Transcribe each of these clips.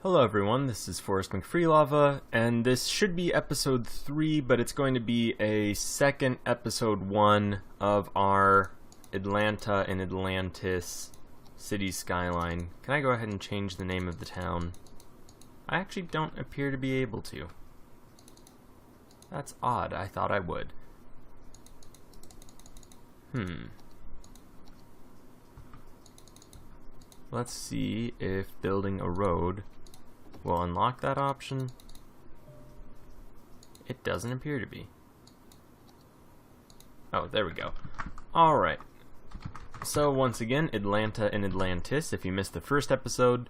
Hello everyone, this is Forrest McFreelava, and this should be episode 3, but it's going to be a second episode 1 of our Atlanta and Atlantis city skyline. Can I go ahead and change the name of the town? I actually don't appear to be able to. That's odd, I thought I would. Let's see if building a road will unlock that option. It doesn't appear to be. Oh, there we go. Alright. So once again, Atlanta and Atlantis. If you missed the first episode,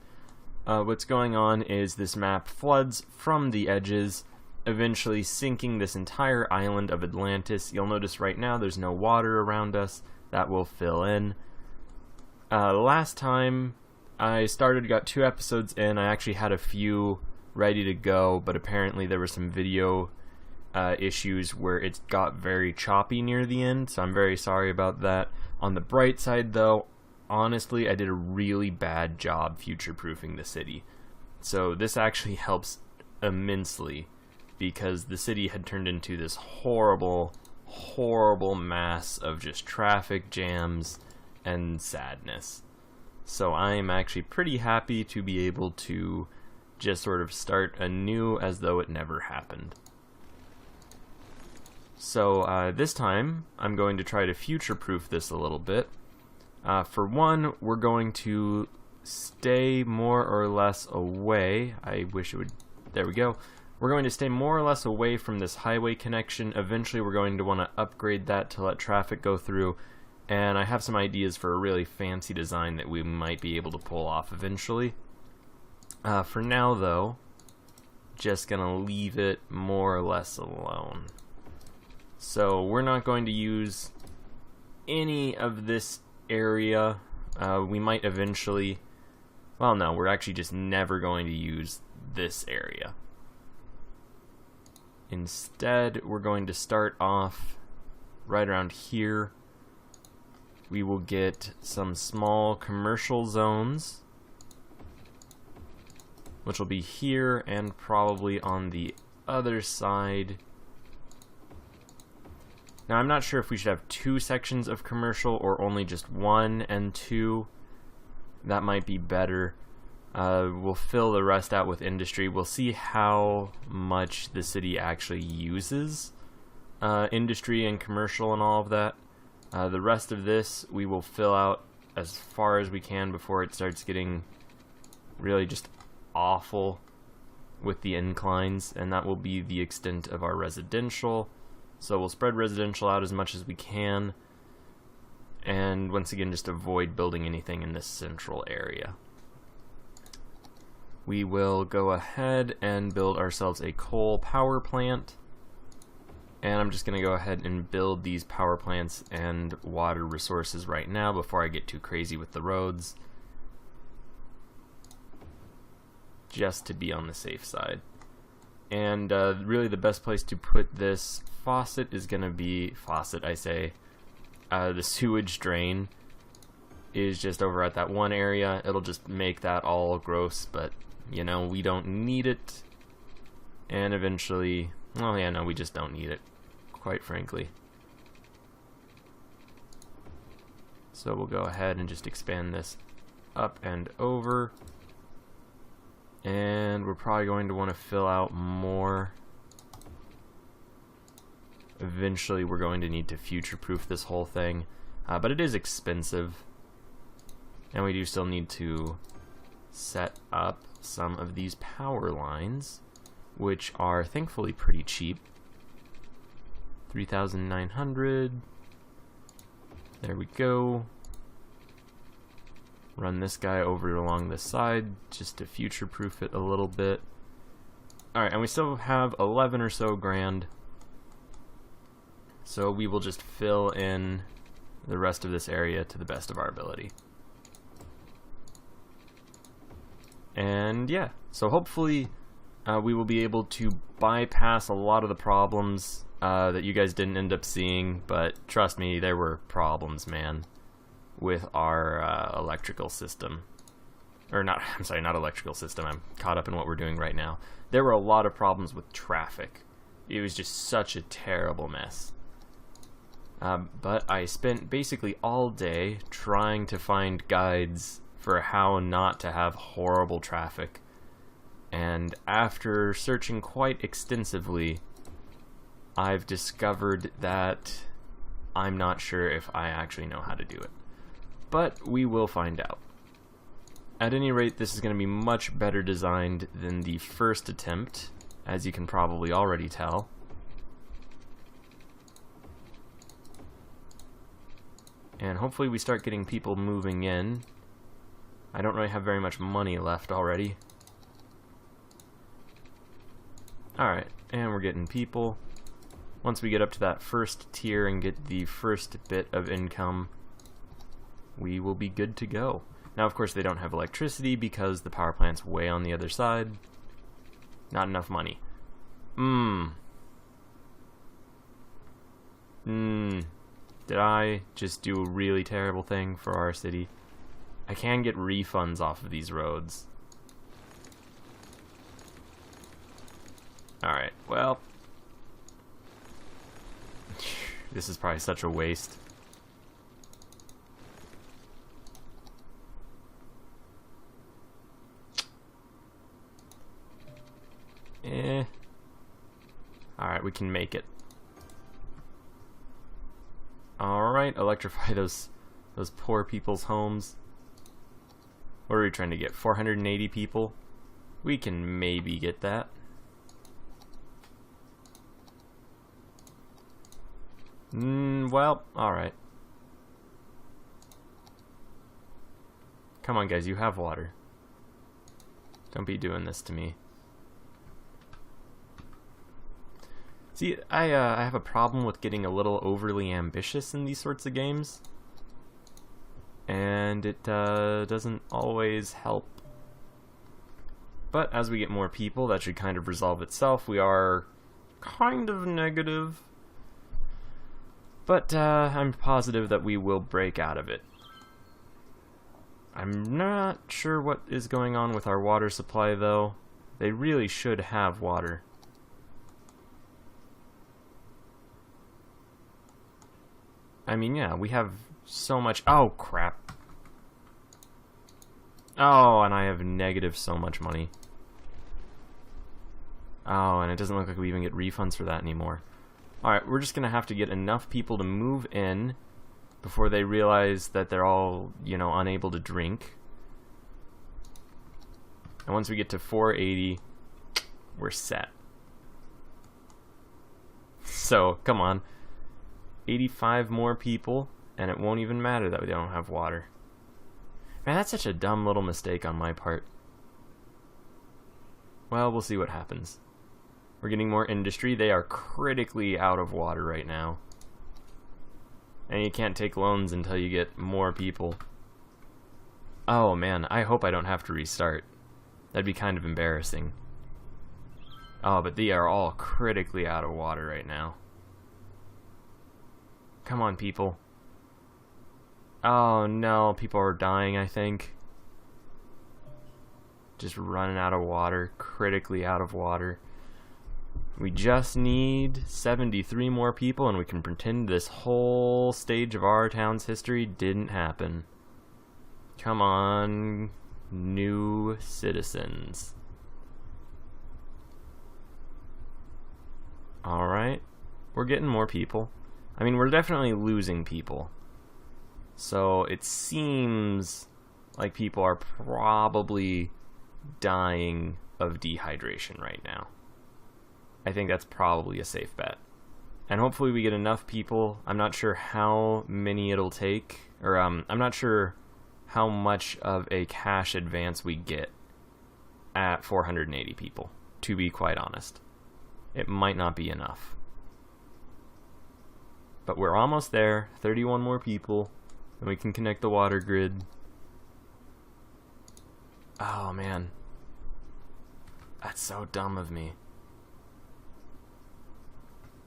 what's going on is this map floods from the edges, eventually sinking this entire island of Atlantis. You'll notice right now there's no water around us. That will fill in. Last time I got 2 episodes in. I actually had a few ready to go, but apparently there were some video issues where it got very choppy near the end, so I'm very sorry about that. On the bright side though, honestly, I did a really bad job future-proofing the city. So this actually helps immensely, because the city had turned into this horrible mass of just traffic jams and sadness. So I'm actually pretty happy to be able to just sort of start anew as though it never happened. So this time I'm going to try to future-proof this a little bit. For one, we're going to stay more or less away. I wish it would... There we go. We're going to stay more or less away from this highway connection. Eventually we're going to want to upgrade that to let traffic go through. And I have some ideas for a really fancy design that we might be able to pull off eventually. For now, though, just gonna leave it more or less alone. So we're not going to use any of this area. We might eventually... Well, no, we're actually just never going to use this area. Instead, we're going to start off right around here. We will get some small commercial zones, which will be here and probably on the other side. Now, I'm not sure if we should have 2 sections of commercial or only just 1 and 2. That might be better. We'll fill the rest out with industry. We'll see how much the city actually uses industry and commercial and all of that. The rest of this we will fill out as far as we can before it starts getting really just awful with the inclines, and that will be the extent of our residential. So we'll spread residential out as much as we can, and once again just avoid building anything in this central area. We will go ahead and build ourselves a coal power plant. And I'm just going to go ahead and build these power plants and water resources right now before I get too crazy with the roads. Just to be on the safe side. And really the best place to put this faucet is going to be... the sewage drain is just over at that one area. It'll just make that all gross, but, you know, we don't need it. And eventually... Well, yeah, no, we just don't need it, quite frankly. So we'll go ahead and just expand this up and over. And we're probably going to want to fill out more. Eventually we're going to need to future-proof this whole thing. But it is expensive. And we do still need to set up some of these power lines, which are thankfully pretty cheap. 3,900. There we go. Run this guy over along the side just to future-proof it a little bit. Alright, and we still have 11 or so grand. So we will just fill in the rest of this area to the best of our ability. And yeah, so hopefully we will be able to bypass a lot of the problems that you guys didn't end up seeing, but trust me, there were problems, man, with our electrical system. or not, I'm sorry, not electrical system, I'm caught up in what we're doing right now. There were a lot of problems with traffic. It was just such a terrible mess. But I spent basically all day trying to find guides for how not to have horrible traffic. And after searching quite extensively, I've discovered that I'm not sure if I actually know how to do it. But we will find out. At any rate, this is going to be much better designed than the first attempt, as you can probably already tell. And hopefully we start getting people moving in. I don't really have very much money left already. Alright, and we're getting people. Once we get up to that first tier and get the first bit of income, we will be good to go. Now, of course, they don't have electricity because the power plant's way on the other side. Not enough money. Did I just do a really terrible thing for our city? I can get refunds off of these roads. Alright, well. This is probably such a waste. Alright, we can make it. Alright, electrify those poor people's homes. What are we trying to get? 480 people? We can maybe get that. Well, alright. Come on, guys, you have water. Don't be doing this to me. See, I have a problem with getting a little overly ambitious in these sorts of games. And it doesn't always help. But as we get more people, that should kind of resolve itself. We are kind of negative. But I'm positive that we will break out of it. I'm not sure what is going on with our water supply, though. They really should have water. I mean, yeah, we have so much... Oh, crap. Oh, and I have negative so much money. Oh, and it doesn't look like we even get refunds for that anymore. Alright, we're just going to have to get enough people to move in before they realize that they're all, you know, unable to drink. And once we get to 480, we're set. So, come on. 85 more people, and it won't even matter that we don't have water. Man, that's such a dumb little mistake on my part. Well, we'll see what happens. We're getting more industry. They are critically out of water right now. And you can't take loans until you get more people. Oh man, I hope I don't have to restart. That'd be kind of embarrassing. Oh, but they are all critically out of water right now. Come on, people. Oh no, people are dying, I think. Just running out of water, critically out of water. We just need 73 more people and we can pretend this whole stage of our town's history didn't happen. Come on, new citizens. Alright, we're getting more people. I mean, we're definitely losing people. So it seems like people are probably dying of dehydration right now. I think that's probably a safe bet. And hopefully we get enough people. I'm not sure how many it'll take, or I'm not sure how much of a cash advance we get at 480 people, to be quite honest. It might not be enough. But we're almost there. 31 more people, and we can connect the water grid. Oh man. That's so dumb of me.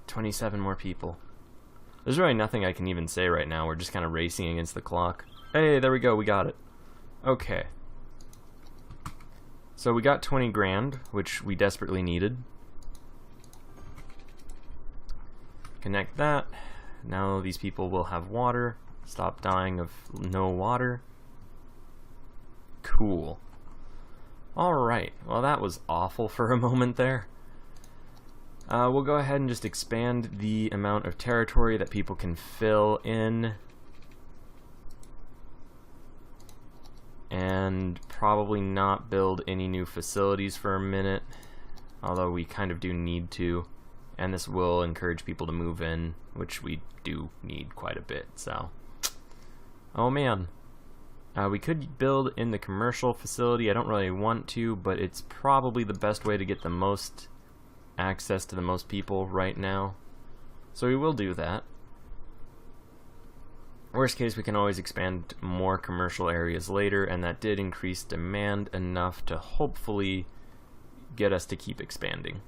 27 more people. There's really nothing I can even say right now. We're just kind of racing against the clock. Hey, there we go. We got it. Okay. So we got 20 grand, which we desperately needed. Connect that. Now these people will have water. Stop dying of no water. Cool. Alright, well that was awful for a moment there. We'll go ahead and just expand the amount of territory that people can fill in. And probably not build any new facilities for a minute, although we kind of do need to. And this will encourage people to move in, which we do need quite a bit, so. Oh man. We could build in the commercial facility. I don't really want to, but it's probably the best way to get the most access to the most people right now. So we will do that. Worst case, we can always expand more commercial areas later, and that did increase demand enough to hopefully get us to keep expanding.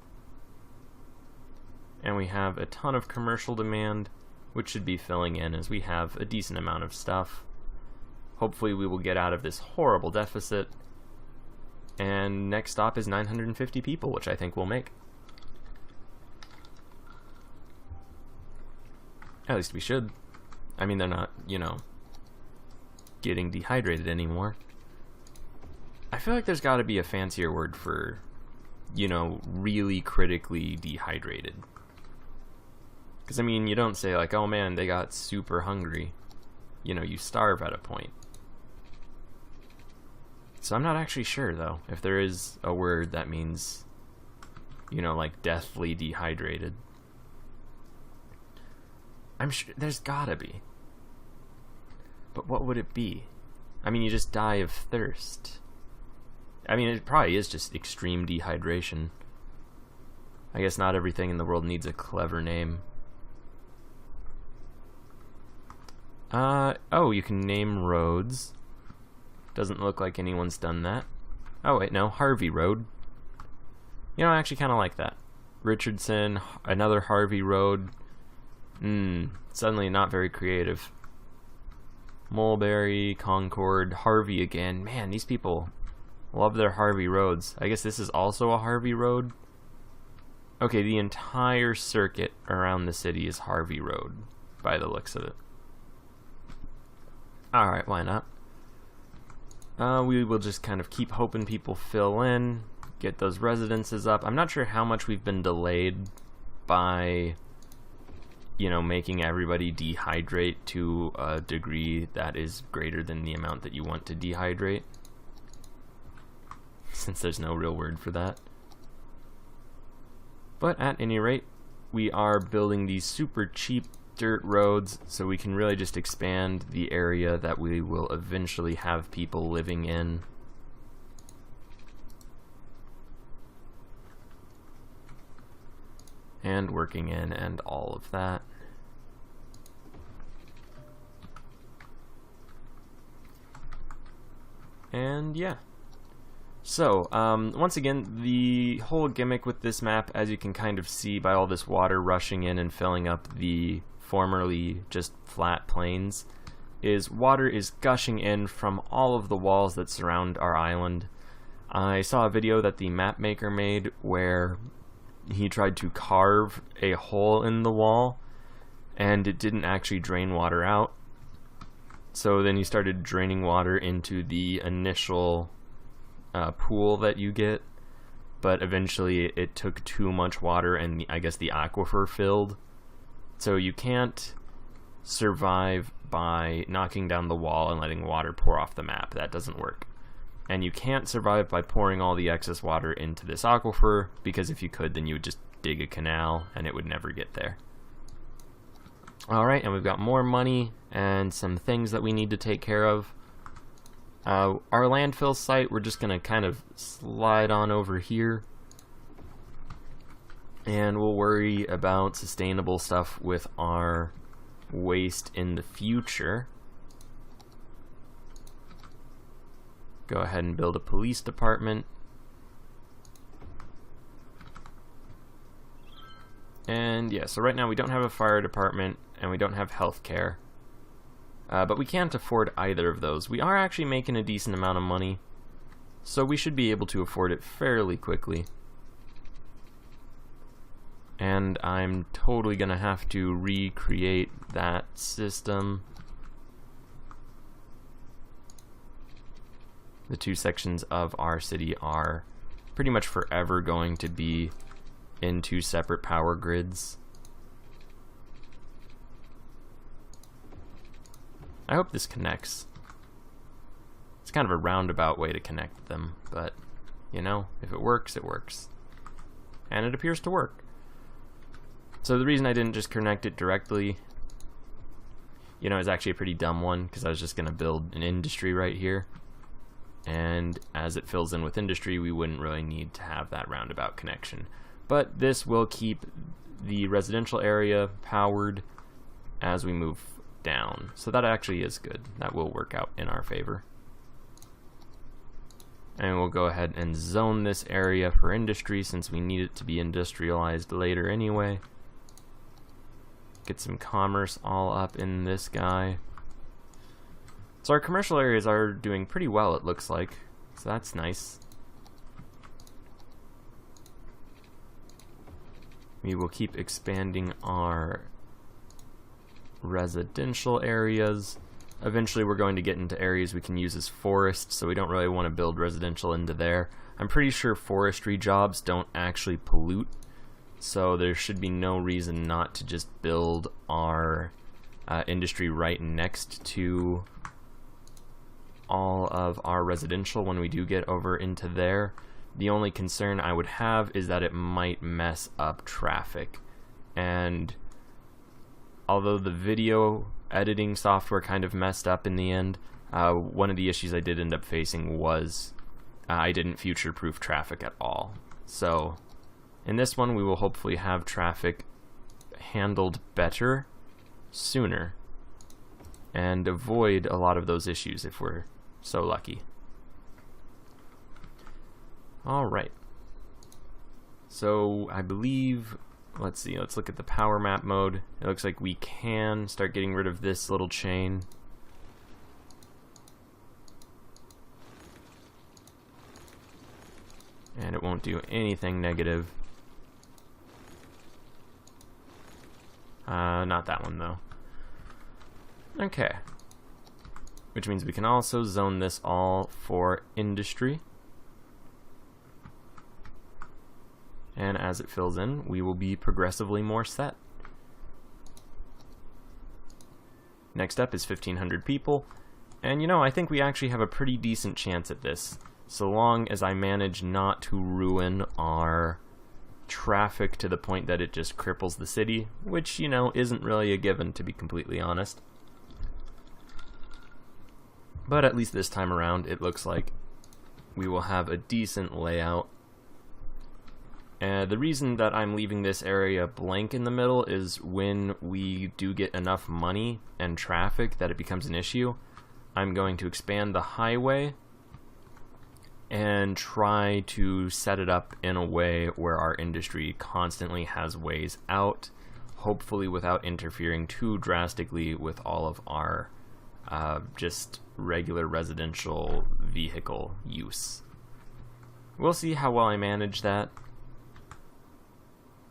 And we have a ton of commercial demand, which should be filling in as we have a decent amount of stuff. Hopefully we will get out of this horrible deficit. And next stop is 950 people, which I think we'll make. At least we should. I mean, they're not, you know, getting dehydrated anymore. I feel like there's got to be a fancier word for, you know, really critically dehydrated. Because, I mean, you don't say, like, oh man, they got super hungry. You know, you starve at a point. So I'm not actually sure, though, if there is a word that means, you know, like, deathly dehydrated. I'm sure there's gotta be. But what would it be? I mean, you just die of thirst. I mean, it probably is just extreme dehydration. I guess not everything in the world needs a clever name. Oh, you can name roads. Doesn't look like anyone's done that. Oh, wait, no, Harvey Road. You know, I actually kind of like that. Richardson, another Harvey Road. Suddenly not very creative. Mulberry, Concord, Harvey again. Man, these people love their Harvey roads. I guess this is also a Harvey Road. Okay, the entire circuit around the city is Harvey Road, by the looks of it. Alright, why not? We will just kind of keep hoping people fill in, get those residences up. I'm not sure how much we've been delayed by, you know, making everybody dehydrate to a degree that is greater than the amount that you want to dehydrate. Since there's no real word for that. But at any rate, we are building these super cheap dirt roads so we can really just expand the area that we will eventually have people living in. And working in and all of that. And yeah. So, once again, the whole gimmick with this map, as you can kind of see by all this water rushing in and filling up the formerly just flat plains, is water is gushing in from all of the walls that surround our island. I saw a video that the map maker made where he tried to carve a hole in the wall, and it didn't actually drain water out. So then he started draining water into the initial pool that you get, but eventually it took too much water and I guess the aquifer filled. So you can't survive by knocking down the wall and letting water pour off the map. That doesn't work. And you can't survive by pouring all the excess water into this aquifer, because if you could, then you would just dig a canal and it would never get there. Alright, and we've got more money and some things that we need to take care of. Our landfill site, we're just going to kind of slide on over here. And we'll worry about sustainable stuff with our waste in the future. Go ahead and build a police department. And yeah, so right now we don't have a fire department and we don't have healthcare. But we can't afford either of those. We are actually making a decent amount of money. So we should be able to afford it fairly quickly. And I'm totally gonna have to recreate that system. The two sections of our city are pretty much forever going to be in two separate power grids. I hope this connects. It's kind of a roundabout way to connect them, but, you know, if it works, it works. And it appears to work. So the reason I didn't just connect it directly, you know, is actually a pretty dumb one, because I was just going to build an industry right here. And as it fills in with industry, we wouldn't really need to have that roundabout connection. But this will keep the residential area powered as we move down. So that actually is good. That will work out in our favor. And we'll go ahead and zone this area for industry since we need it to be industrialized later anyway. Get some commerce all up in this guy. So our commercial areas are doing pretty well, it looks like. So that's nice. We will keep expanding our residential areas. Eventually we're going to get into areas we can use as forest, so we don't really want to build residential into there. I'm pretty sure forestry jobs don't actually pollute, so there should be no reason not to just build our industry right next to all of our residential when we do get over into there. The only concern I would have is that it might mess up traffic. And although the video editing software kind of messed up in the end, one of the issues I did end up facing was I didn't future-proof traffic at all. So in this one we will hopefully have traffic handled better sooner and avoid a lot of those issues if we're so lucky. Alright. So I believe, let's see, let's look at the power map mode. It looks like we can start getting rid of this little chain. And it won't do anything negative. Not that one though. Okay. Which means we can also zone this all for industry. And as it fills in, we will be progressively more set. Next up is 1,500 people. And you know, I think we actually have a pretty decent chance at this, so long as I manage not to ruin our traffic to the point that it just cripples the city, which, you know, isn't really a given, to be completely honest. But at least this time around, it looks like we will have a decent layout. The reason that I'm leaving this area blank in the middle is when we do get enough money and traffic that it becomes an issue, I'm going to expand the highway and try to set it up in a way where our industry constantly has ways out, hopefully without interfering too drastically with all of our just regular residential vehicle use. We'll see how well I manage that.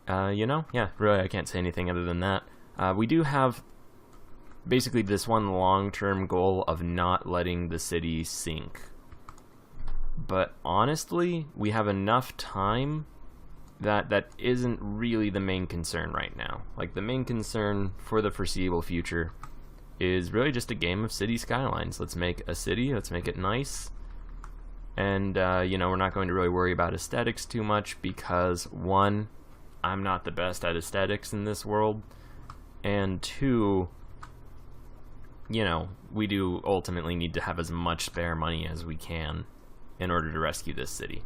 You know, yeah, really I can't say anything other than that. We do have basically this one long-term goal of not letting the city sink. But honestly, we have enough time that isn't really the main concern right now. Like, the main concern for the foreseeable future is really just a game of city skylines. Let's make a city, let's make it nice. And, you know, we're not going to really worry about aesthetics too much because, one, I'm not the best at aesthetics in this world, and two, you know, we do ultimately need to have as much spare money as we can in order to rescue this city.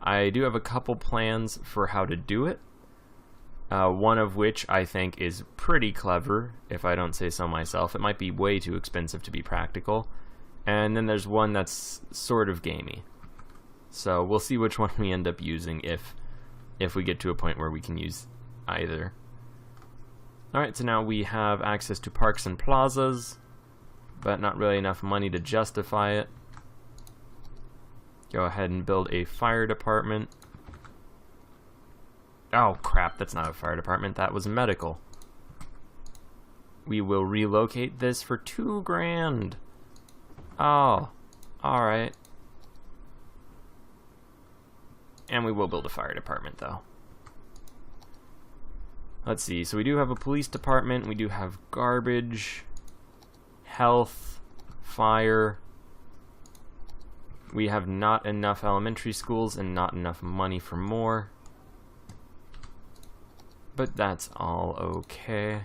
I do have a couple plans for how to do it, one of which I think is pretty clever, if I don't say so myself. It might be way too expensive to be practical, and then there's one that's sort of gamey. So we'll see which one we end up using if we get to a point where we can use either. Alright, so now we have access to parks and plazas, but not really enough money to justify it. Go ahead and build a fire department. Oh crap, that's not a fire department, that was medical. We will relocate this for $2 grand. Oh, alright. And we will build a fire department though. Let's see, so we do have a police department, we do have garbage, health, fire. We have not enough elementary schools and not enough money for more. But that's all okay.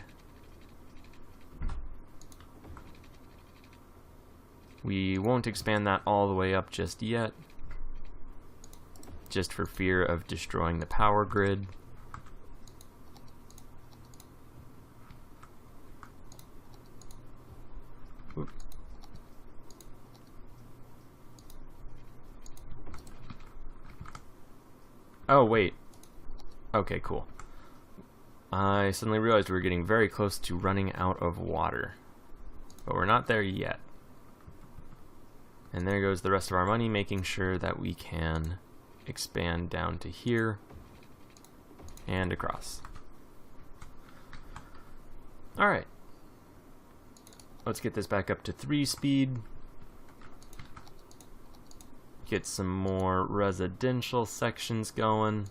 We won't expand that all the way up just yet, just for fear of destroying the power grid. Oop. Oh, wait. Okay, cool. I suddenly realized we were getting very close to running out of water. But we're not there yet. And there goes the rest of our money, making sure that we can expand down to here and across. Alright. Let's get this back up to 3 speed. Get some more residential sections going.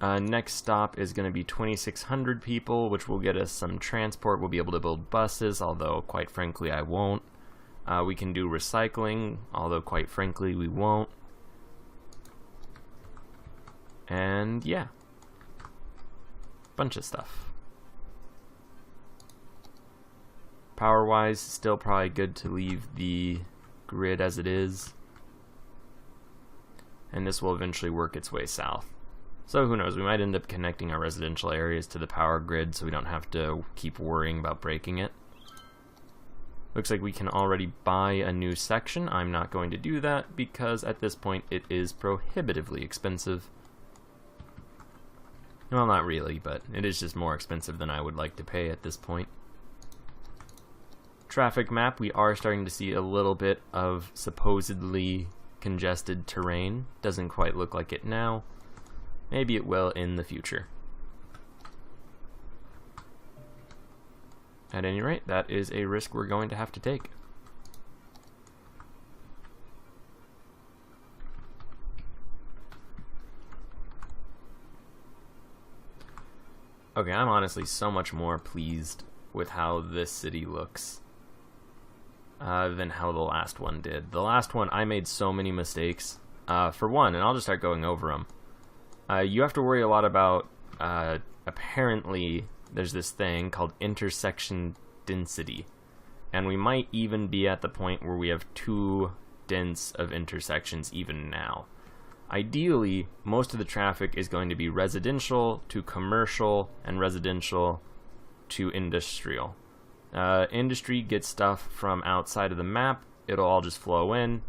Next stop is going to be 2,600 people, which will get us some transport. We'll be able to build buses, although quite frankly I won't. We can do recycling, although quite frankly we won't. And yeah, bunch of stuff. Power-wise, still probably good to leave the grid as it is. And this will eventually work its way south. So who knows, we might end up connecting our residential areas to the power grid so we don't have to keep worrying about breaking it. Looks like we can already buy a new section. I'm not going to do that because at this point it is prohibitively expensive. Well, not really, but it is just more expensive than I would like to pay at this point. Traffic map, we are starting to see a little bit of supposedly congested terrain. Doesn't quite look like it now. Maybe it will in the future. At any rate, that is a risk we're going to have to take. Okay, I'm honestly so much more pleased with how this city looks than how the last one did. The last one, I made so many mistakes. For one, and I'll just start going over them. You have to worry a lot about, apparently, there's this thing called intersection density. And we might even be at the point where we have too dense of intersections even now. Ideally, most of the traffic is going to be residential to commercial and residential to industrial. Industry gets stuff from outside of the map. It'll all just flow in,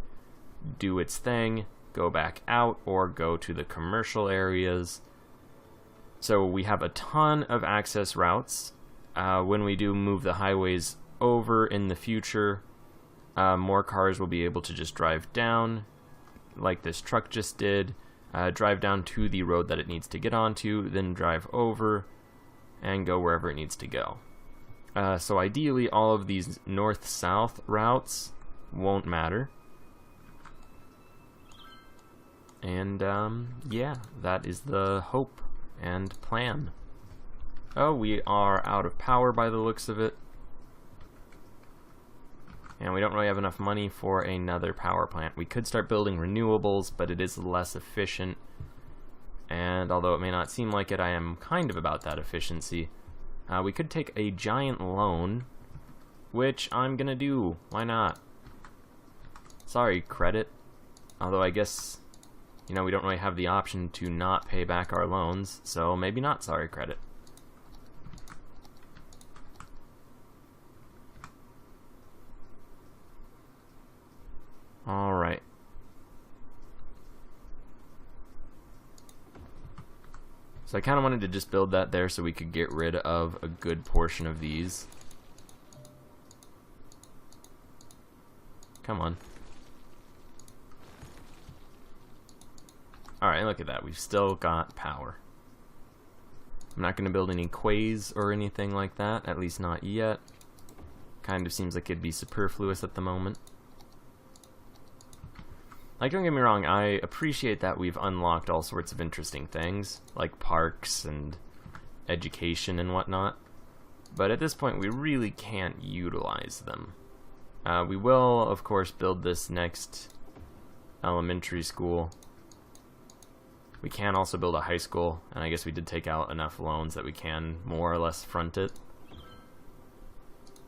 do its thing, go back out, or go to the commercial areas. So we have a ton of access routes. When we do move the highways over in the future, more cars will be able to just drive down, like this truck just did, drive down to the road that it needs to get onto, then drive over and go wherever it needs to go. So ideally, all of these north-south routes won't matter. And yeah, that is the hope and plan. Oh, we are out of power by the looks of it. And we don't really have enough money for another power plant. We could start building renewables, but it is less efficient. And although it may not seem like it, I am kind of about that efficiency. We could take a giant loan, which I'm gonna do. Why not? Sorry, credit. Although I guess, you know, we don't really have the option to not pay back our loans, so maybe not sorry, credit. Alright. So I kind of wanted to just build that there so we could get rid of a good portion of these. Come on. Alright, look at that. We've still got power. I'm not going to build any quays or anything like that, at least not yet. Kind of seems like it'd be superfluous at the moment. Like, don't get me wrong, I appreciate that we've unlocked all sorts of interesting things, like parks and education and whatnot, but at this point we really can't utilize them. We will, of course, build this next elementary school. We can also build a high school, and I guess we did take out enough loans that we can more or less front it.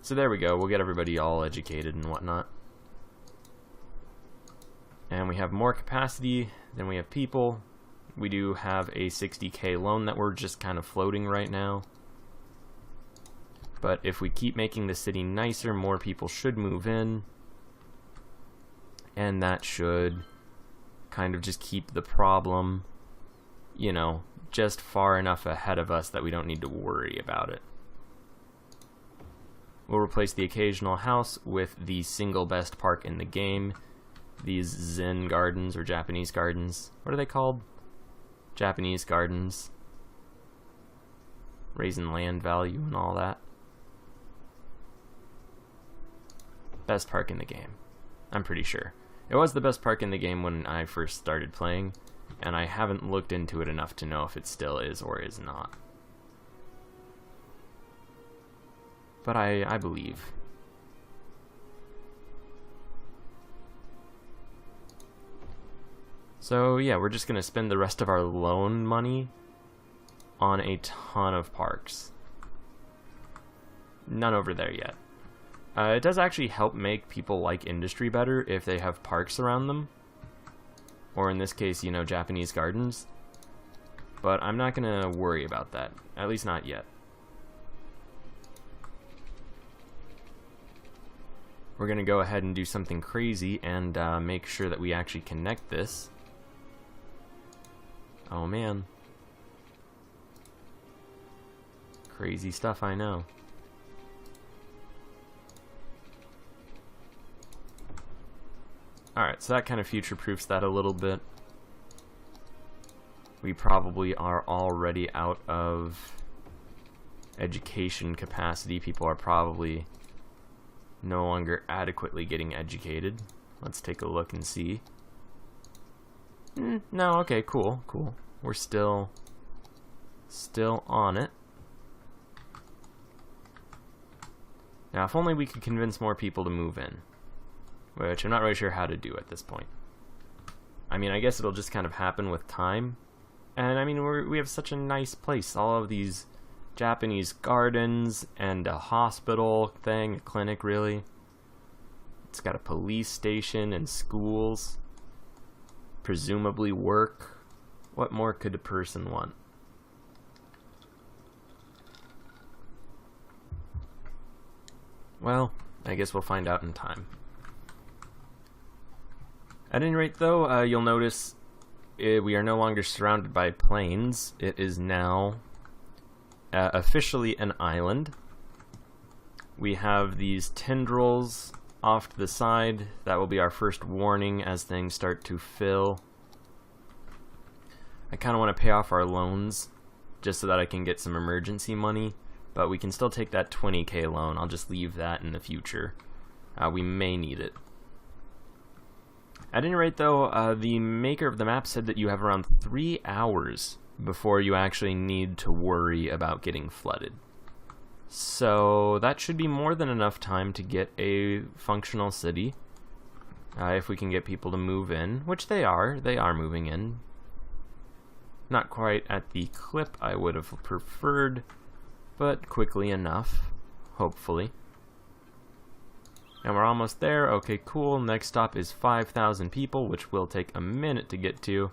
So there we go, we'll get everybody all educated and whatnot. And we have more capacity than we have people. We do have a 60k loan that we're just kind of floating right now. But if we keep making the city nicer, more people should move in. And that should kind of just keep the problem, you know, just far enough ahead of us that we don't need to worry about it. We'll replace the occasional house with the single best park in the game. These Zen gardens, or Japanese gardens. What are they called? Japanese gardens. Raising land value and all that. Best park in the game. I'm pretty sure. It was the best park in the game when I first started playing, and I haven't looked into it enough to know if it still is or is not. But I believe. So yeah, we're just going to spend the rest of our loan money on a ton of parks. None over there yet. It does actually help make people like industry better if they have parks around them. Or in this case, you know, Japanese gardens. But I'm not going to worry about that. At least not yet. We're going to go ahead and do something crazy and make sure that we actually connect this. Oh man. Crazy stuff, I know. Alright, so that kind of future-proofs that a little bit. We probably are already out of education capacity. People are probably no longer adequately getting educated. Let's take a look and see. No, okay, cool. We're still on it. Now, if only we could convince more people to move in. Which I'm not really sure how to do at this point. I mean, I guess it'll just kind of happen with time. And I mean, we have such a nice place. All of these Japanese gardens and a hospital thing, a clinic really. It's got a police station and schools. Presumably work. What more could a person want? Well, I guess we'll find out in time. At any rate, though, you'll notice we are no longer surrounded by plains. It is now officially an island. We have these tendrils off to the side. That will be our first warning as things start to fill. I kind of want to pay off our loans just so that I can get some emergency money, but we can still take that 20k loan. I'll just leave that in the future. We may need it. At any rate, though, the maker of the map said that you have around 3 hours before you actually need to worry about getting flooded. So that should be more than enough time to get a functional city. If we can get people to move in, which they are moving in. Not quite at the clip I would have preferred, but quickly enough, hopefully. And we're almost there. Okay, cool. Next stop is 5,000 people, which will take a minute to get to.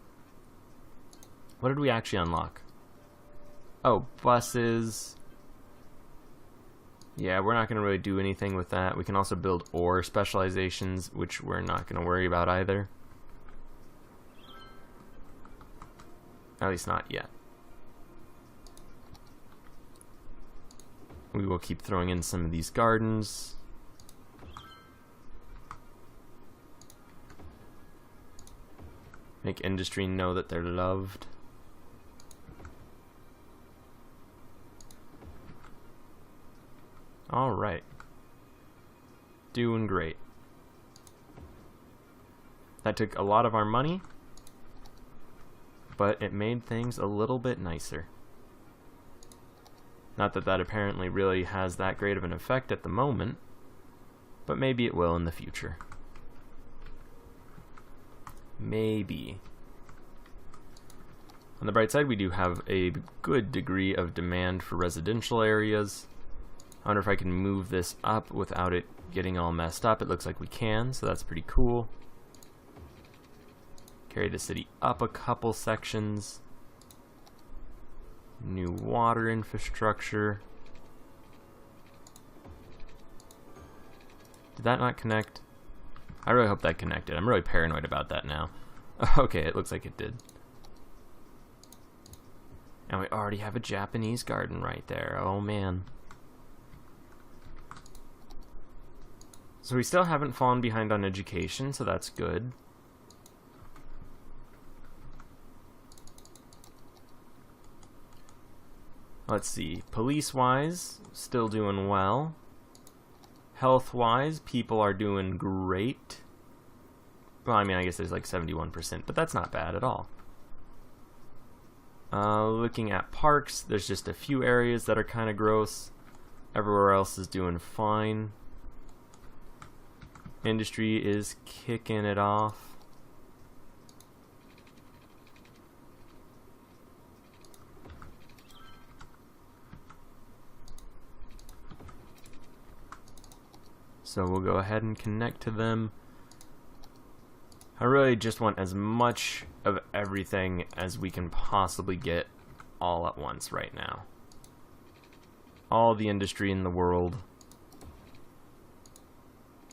What did we actually unlock? Oh, buses. Yeah, we're not going to really do anything with that. We can also build ore specializations, which we're not going to worry about either. At least not yet. We will keep throwing in some of these gardens. Make industry know that they're loved. Alright. Doing great. That took a lot of our money, but it made things a little bit nicer. Not that that apparently really has that great of an effect at the moment, but maybe it will in the future. Maybe. On the bright side, we do have a good degree of demand for residential areas. I wonder if I can move this up without it getting all messed up. It looks like we can, so that's pretty cool. Carry the city up a couple sections. New water infrastructure. Did that not connect? I really hope that connected. I'm really paranoid about that now. Okay, it looks like it did. And we already have a Japanese garden right there. Oh man. So we still haven't fallen behind on education, so that's good. Let's see. Police-wise, still doing well. Health-wise, people are doing great. Well, I mean, I guess there's like 71%, but that's not bad at all. Looking at parks, there's just a few areas that are kind of gross. Everywhere else is doing fine. Industry is kicking it off. So we'll go ahead and connect to them. I really just want as much of everything as we can possibly get all at once right now. All the industry in the world.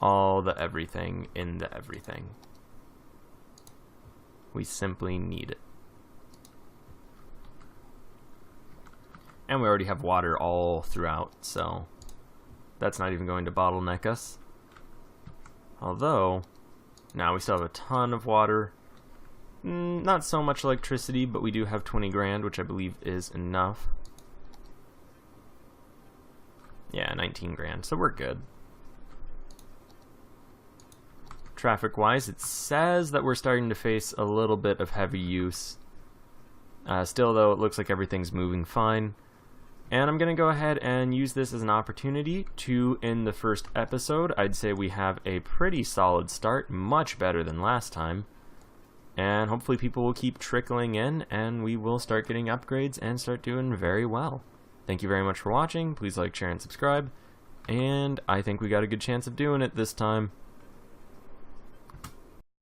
All the everything in the everything. We simply need it. And we already have water all throughout, so that's not even going to bottleneck us. Although, now we still have a ton of water. Not so much electricity, but we do have 20 grand, which I believe is enough. Yeah, 19 grand, so we're good. Traffic-wise, it says that we're starting to face a little bit of heavy use. Still, though, it looks like everything's moving fine. And I'm going to go ahead and use this as an opportunity to end the first episode. I'd say we have a pretty solid start, much better than last time. And hopefully people will keep trickling in, and we will start getting upgrades and start doing very well. Thank you very much for watching. Please like, share, and subscribe. And I think we got a good chance of doing it this time.